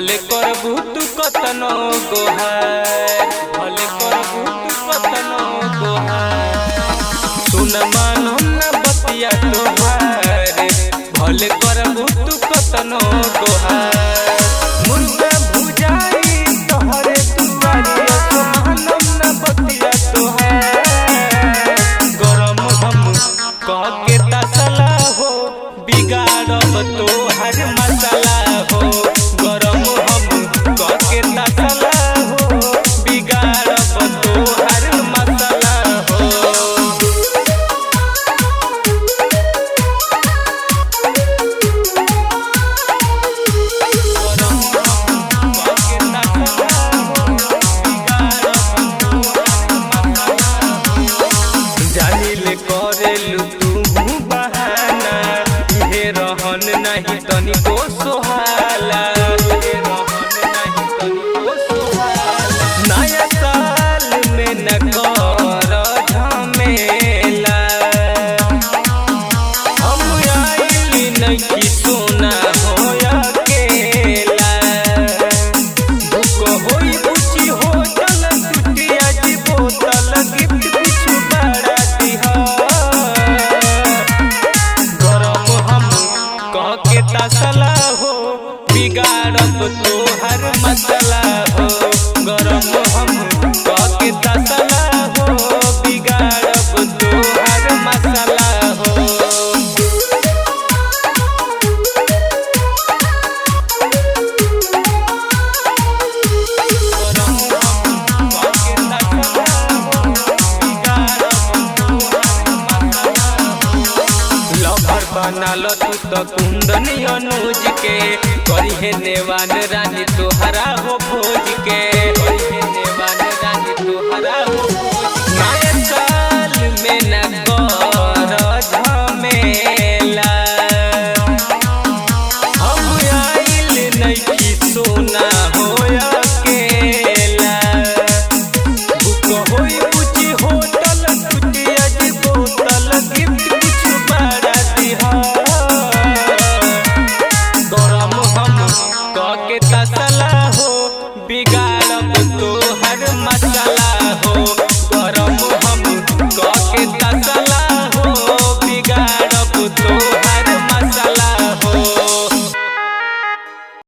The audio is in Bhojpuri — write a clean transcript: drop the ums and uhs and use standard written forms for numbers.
भले करबू तू कतनो गोहार, भले करबू तू कतनो गोहार। सुन मानो न बतिया तोहार, भले करबू तू कतनो गोहार। मुर्गा भुजाई तोहरे दुआरी, मानो न बतिया तोहार। गरम हम कह के तसला हो, बिगाड़ब तोहर मसाला हो। गरम हम कह के तसला हो, बिगाड़ब तोहर मसाला हो। जानिले करेलू तू बहाना, इहे रहन नहीं तनिको सोहाला, इहे रहन नहीं तनिको सोहाला। नया साल में न कर झमेला, हम आइली नहीं सोना हो अकेला। भूख होई बुची होटल टूटिया जी बोतल, गिफ्ट कुछ बड़ा दिहा। गरम हम कह के तसला हो, बिगाड़ब तोहर मसला हो। गरम हम कह के तसला हो, बिगाड़ब तोहर मसला हो। लभर बनाल तू तो कुंदन अनुज के, करिहे नेवान रानी तोहरा हो भोज के, करिहे नेवान रानी तोहरा हो।